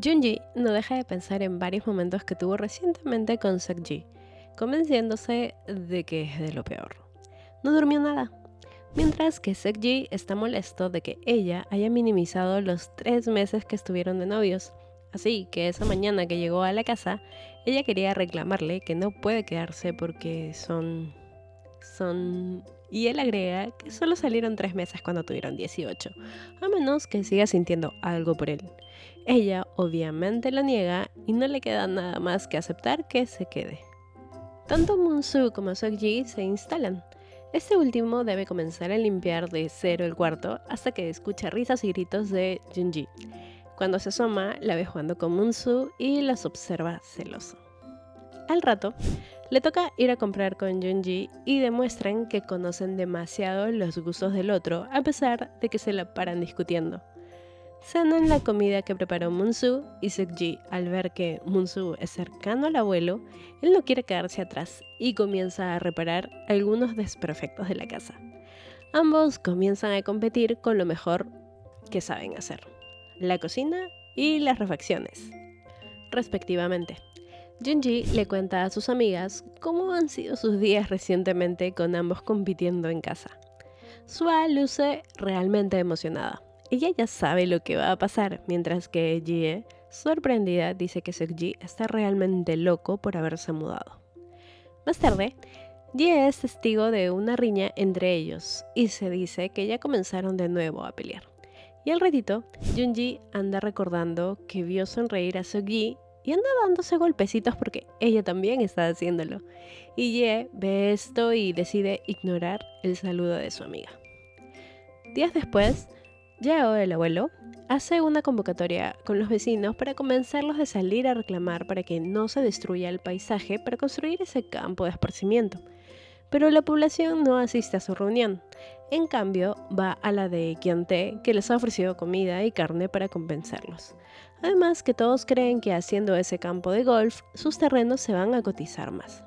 Junji no deja de pensar en varios momentos que tuvo recientemente con Seokji, convenciéndose de que es de lo peor. No durmió nada, mientras que Seokji está molesto de que ella haya minimizado los 3 meses que estuvieron de novios. Así que esa mañana que llegó a la casa, ella quería reclamarle que no puede quedarse porque son... Y él agrega que solo salieron 3 meses cuando tuvieron 18, a menos que siga sintiendo algo por él. Ella obviamente lo niega y no le queda nada más que aceptar que se quede. Tanto Moonsu como Seokji se instalan. Este último debe comenzar a limpiar de cero el cuarto hasta que escucha risas y gritos de Junji. Cuando se asoma, la ve jugando con Moonsu y las observa celoso. Al rato, le toca ir a comprar con Junji y demuestran que conocen demasiado los gustos del otro a pesar de que se la paran discutiendo. Cenan la comida que preparó Moonsu y Seokji, al ver que Moonsu es cercano al abuelo, él no quiere quedarse atrás y comienza a reparar algunos desperfectos de la casa. Ambos comienzan a competir con lo mejor que saben hacer, la cocina y las refacciones, respectivamente. Junji le cuenta a sus amigas cómo han sido sus días recientemente con ambos compitiendo en casa. Sua luce realmente emocionada. Ella ya sabe lo que va a pasar, mientras que Jie, sorprendida, dice que Seokji está realmente loco por haberse mudado. Más tarde, Jie es testigo de una riña entre ellos y se dice que ya comenzaron de nuevo a pelear. Y al ratito, Junji anda recordando que vio sonreír a Seokji y anda dándose golpecitos porque ella también está haciéndolo. Y Jie ve esto y decide ignorar el saludo de su amiga. Días después, Yao, el abuelo, hace una convocatoria con los vecinos para convencerlos de salir a reclamar para que no se destruya el paisaje para construir ese campo de esparcimiento. Pero la población no asiste a su reunión. En cambio, va a la de Kiontae, que les ha ofrecido comida y carne para compensarlos. Además que todos creen que haciendo ese campo de golf, sus terrenos se van a cotizar más.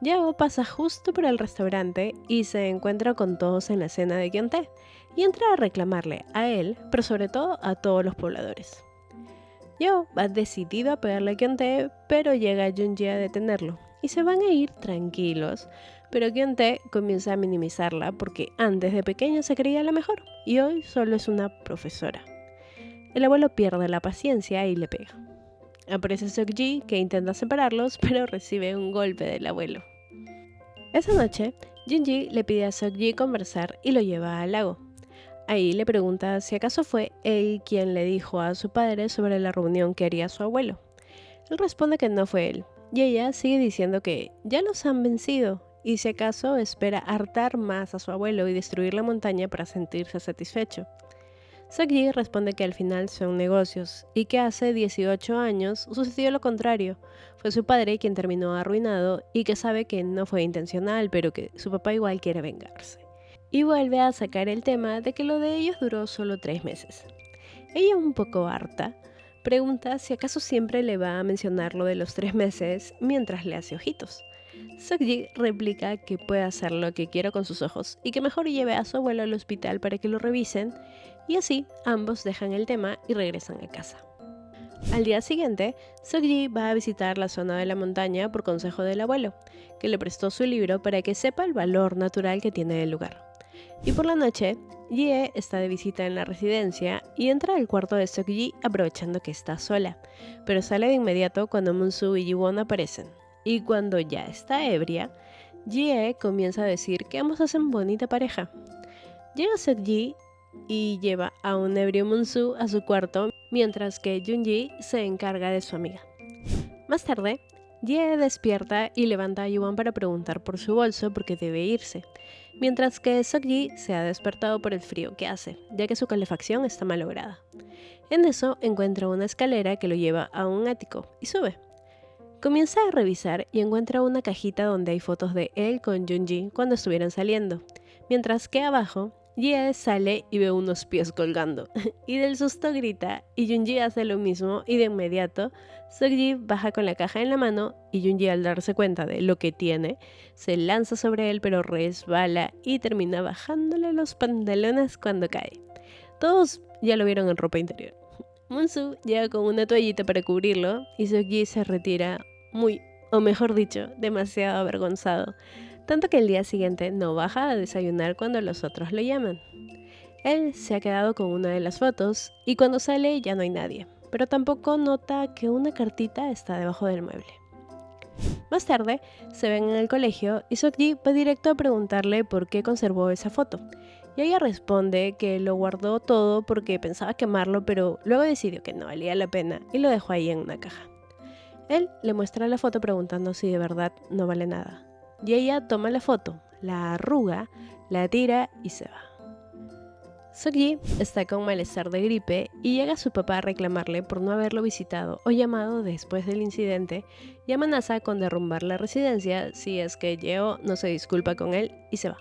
Yao pasa justo por el restaurante y se encuentra con todos en la cena de Kiontae y entra a reclamarle a él, pero sobre todo a todos los pobladores. Yao va decidido a pegarle a Kiontae, pero llega Junji a detenerlo y se van a ir tranquilos, pero Kiontae comienza a minimizarla porque antes de pequeña se creía la mejor y hoy solo es una profesora. El abuelo pierde la paciencia y le pega. Aparece Seokji que intenta separarlos, pero recibe un golpe del abuelo. Esa noche, Junji le pide a Seokji conversar y lo lleva al lago. Ahí le pregunta si acaso fue él quien le dijo a su padre sobre la reunión que haría su abuelo. Él responde que no fue él, y ella sigue diciendo que ya los han vencido, y si acaso espera hartar más a su abuelo y destruir la montaña para sentirse satisfecho. Seokji responde que al final son negocios y que hace 18 años sucedió lo contrario. Fue su padre quien terminó arruinado y que sabe que no fue intencional, pero que su papá igual quiere vengarse. Y vuelve a sacar el tema de que lo de ellos duró solo 3 meses. Ella, un poco harta, pregunta si acaso siempre le va a mencionar lo de los 3 meses mientras le hace ojitos. Seokji replica que puede hacer lo que quiera con sus ojos y que mejor lleve a su abuelo al hospital para que lo revisen, y así ambos dejan el tema y regresan a casa. Al día siguiente, Seokji va a visitar la zona de la montaña por consejo del abuelo, que le prestó su libro para que sepa el valor natural que tiene el lugar. Y por la noche, Jie está de visita en la residencia y entra al cuarto de Seokji aprovechando que está sola, pero sale de inmediato cuando Moonsu y Jiwon aparecen. Y cuando ya está ebria, Jie comienza a decir que ambos hacen bonita pareja. Llega Seokji y lleva a un ebrio Moonsu a su cuarto, mientras que Junji se encarga de su amiga. Más tarde, Jie despierta y levanta a Yuan para preguntar por su bolso porque debe irse, mientras que Seokji se ha despertado por el frío que hace, ya que su calefacción está malograda. En eso encuentra una escalera que lo lleva a un ático y sube. Comienza a revisar y encuentra una cajita donde hay fotos de él con Junji cuando estuvieran saliendo, mientras que abajo, Jie sale y ve unos pies colgando, y del susto grita, y Junji hace lo mismo, y de inmediato, Seokji baja con la caja en la mano, y Junji al darse cuenta de lo que tiene, se lanza sobre él pero resbala y termina bajándole los pantalones cuando cae. Todos ya lo vieron en ropa interior. Monsu llega con una toallita para cubrirlo y Seokgi se retira o mejor dicho, demasiado avergonzado, tanto que el día siguiente no baja a desayunar cuando los otros lo llaman. Él se ha quedado con una de las fotos y cuando sale ya no hay nadie, pero tampoco nota que una cartita está debajo del mueble. Más tarde, se ven en el colegio y Seokgi va directo a preguntarle por qué conservó esa foto. Y ella responde que lo guardó todo porque pensaba quemarlo, pero luego decidió que no valía la pena y lo dejó ahí en una caja. Él le muestra la foto preguntando si de verdad no vale nada. Y ella toma la foto, la arruga, la tira y se va. Seokgi está con malestar de gripe y llega su papá a reclamarle por no haberlo visitado o llamado después del incidente y amenaza con derrumbar la residencia si es que Yeo no se disculpa con él y se va.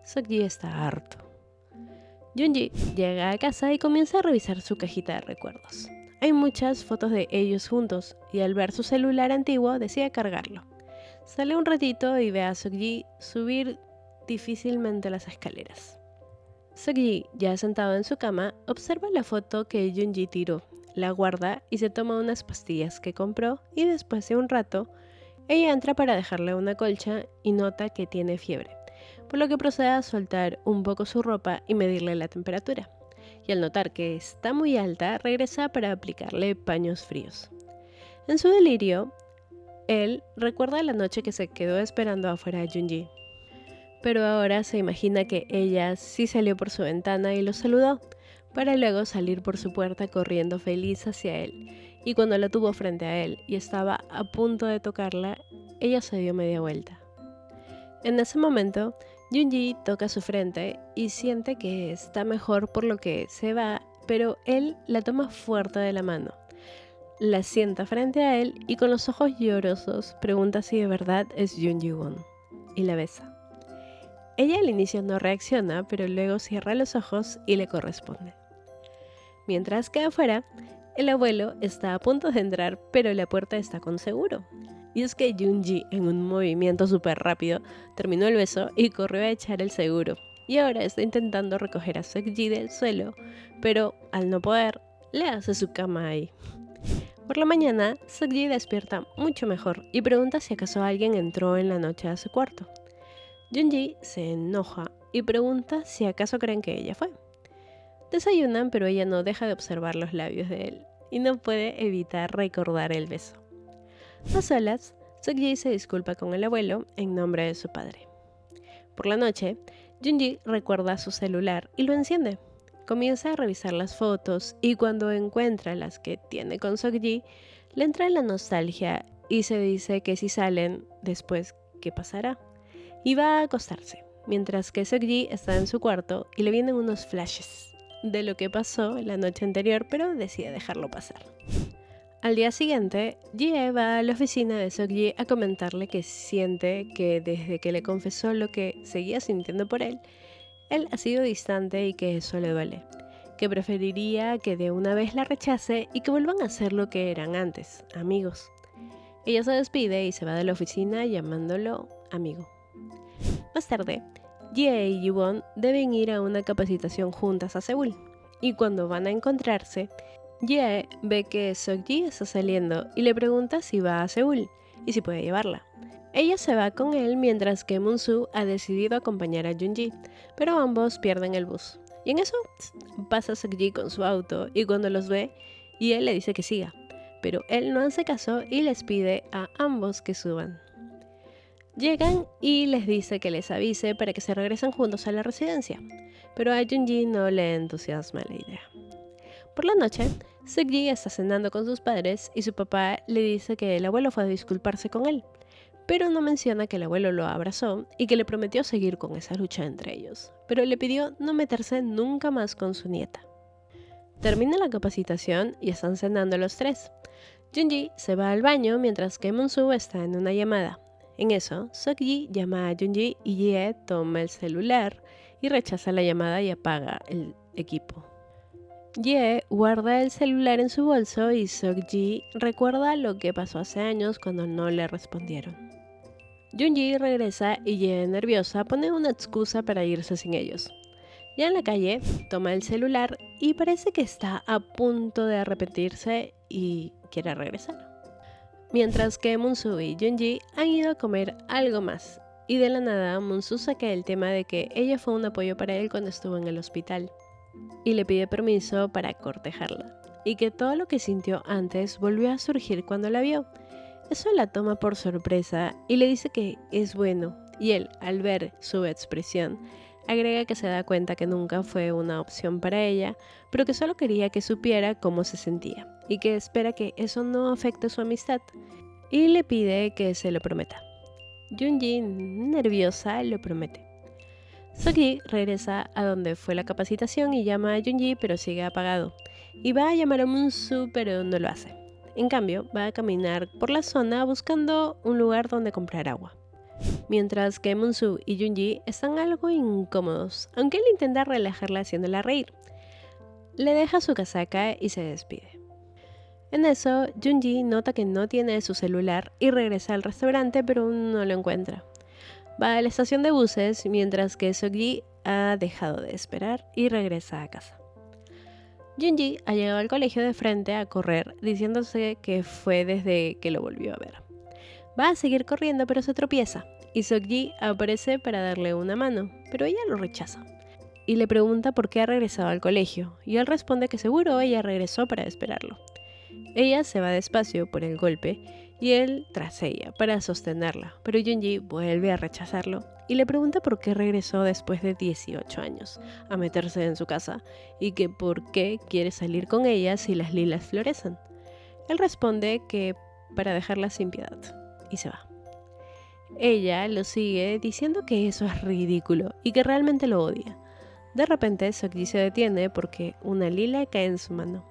Seokgi está harto. Junji llega a casa y comienza a revisar su cajita de recuerdos. Hay muchas fotos de ellos juntos y al ver su celular antiguo decide cargarlo. Sale un ratito y ve a Seokgi subir difícilmente las escaleras. Seokgi, ya sentado en su cama, observa la foto que Junji tiró, la guarda y se toma unas pastillas que compró y después de un rato, ella entra para dejarle una colcha y nota que tiene fiebre, por lo que procede a soltar un poco su ropa y medirle la temperatura. Y al notar que está muy alta, regresa para aplicarle paños fríos. En su delirio, él recuerda la noche que se quedó esperando afuera a Junji. Pero ahora se imagina que ella sí salió por su ventana y lo saludó, para luego salir por su puerta corriendo feliz hacia él. Y cuando la tuvo frente a él y estaba a punto de tocarla, ella se dio media vuelta. En ese momento, Junji toca su frente y siente que está mejor por lo que se va, pero él la toma fuerte de la mano. La sienta frente a él y con los ojos llorosos pregunta si de verdad es Junji-won y la besa. Ella al inicio no reacciona, pero luego cierra los ojos y le corresponde. Mientras que afuera, el abuelo está a punto de entrar, pero la puerta está con seguro. Y es que Junji, en un movimiento súper rápido, terminó el beso y corrió a echar el seguro. Y ahora está intentando recoger a Seokgi del suelo, pero al no poder, le hace su cama ahí. Por la mañana, Seokgi despierta mucho mejor y pregunta si acaso alguien entró en la noche a su cuarto. Junji se enoja y pregunta si acaso creen que ella fue. Desayunan, pero ella no deja de observar los labios de él y no puede evitar recordar el beso. A solas, Seokgi se disculpa con el abuelo en nombre de su padre. Por la noche, Junji recuerda su celular y lo enciende. Comienza a revisar las fotos y cuando encuentra las que tiene con Seokgi, le entra la nostalgia y se dice que si salen, después, ¿qué pasará? Y va a acostarse, mientras que Seokgi está en su cuarto y le vienen unos flashes de lo que pasó la noche anterior, pero decide dejarlo pasar. Al día siguiente, Jie va a la oficina de Seokgi a comentarle que siente que desde que le confesó lo que seguía sintiendo por él ha sido distante y que eso le duele, que preferiría que de una vez la rechace y que vuelvan a ser lo que eran antes, amigos. Ella se despide y se va de la oficina llamándolo amigo. Más tarde, Jie y Ji-won deben ir a una capacitación juntas a Seúl, y cuando van a encontrarse, Jie ve que Seokgi está saliendo y le pregunta si va a Seúl y si puede llevarla. Ella se va con él mientras que Monsu ha decidido acompañar a Junji, pero ambos pierden el bus. Y en eso pasa Seokgi con su auto y cuando los ve, Jie le dice que siga, pero él no hace caso y les pide a ambos que suban. Llegan y les dice que les avise para que se regresen juntos a la residencia, pero a Junji no le entusiasma la idea. Por la noche, Seokgi está cenando con sus padres y su papá le dice que el abuelo fue a disculparse con él, pero no menciona que el abuelo lo abrazó y que le prometió seguir con esa lucha entre ellos, pero le pidió no meterse nunca más con su nieta. Termina la capacitación y están cenando los tres. Junji se va al baño mientras que Monsu está en una llamada. En eso, Seokgi llama a Junji y Jie toma el celular y rechaza la llamada y apaga el equipo. Jie guarda el celular en su bolso y Seokgi recuerda lo que pasó hace años cuando no le respondieron. Junji regresa y Jie, nerviosa, pone una excusa para irse sin ellos. Ya en la calle, toma el celular y parece que está a punto de arrepentirse y quiere regresar. Mientras que Munsu y Junji han ido a comer algo más, y de la nada Munsu saca el tema de que ella fue un apoyo para él cuando estuvo en el hospital, y le pide permiso para cortejarla, y que todo lo que sintió antes volvió a surgir cuando la vio. Eso la toma por sorpresa y le dice que es bueno, y él, al ver su expresión, agrega que se da cuenta que nunca fue una opción para ella, pero que solo quería que supiera cómo se sentía, y que espera que eso no afecte su amistad, y le pide que se lo prometa. Junji, nerviosa, lo promete. Seokgi regresa a donde fue la capacitación y llama a Junji, pero sigue apagado, y va a llamar a Munsu, pero no lo hace. En cambio, va a caminar por la zona buscando un lugar donde comprar agua. Mientras que Munsu y Junji están algo incómodos, aunque él intenta relajarla haciéndola reír. Le deja su casaca y se despide. En eso, Junji nota que no tiene su celular y regresa al restaurante, pero no lo encuentra. Va a la estación de buses, mientras que Seokgi ha dejado de esperar y regresa a casa. Junji ha llegado al colegio de frente a correr, diciéndose que fue desde que lo volvió a ver. Va a seguir corriendo, pero se tropieza, y Seokgi aparece para darle una mano, pero ella lo rechaza. Y le pregunta por qué ha regresado al colegio, y él responde que seguro ella regresó para esperarlo. Ella se va despacio por el golpe, y él tras ella para sostenerla, pero Junji vuelve a rechazarlo y le pregunta por qué regresó después de 18 años a meterse en su casa y que por qué quiere salir con ella si las lilas florecen. Él responde que para dejarla sin piedad y se va. Ella lo sigue diciendo que eso es ridículo y que realmente lo odia. De repente Seokgi se detiene porque una lila cae en su mano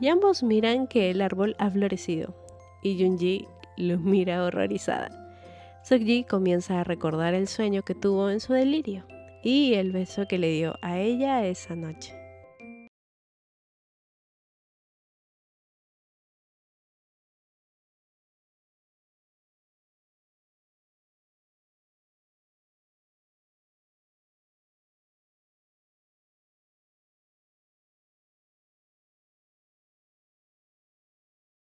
y ambos miran que el árbol ha florecido y Junji los mira horrorizada. Seokgi comienza a recordar el sueño que tuvo en su delirio y el beso que le dio a ella esa noche.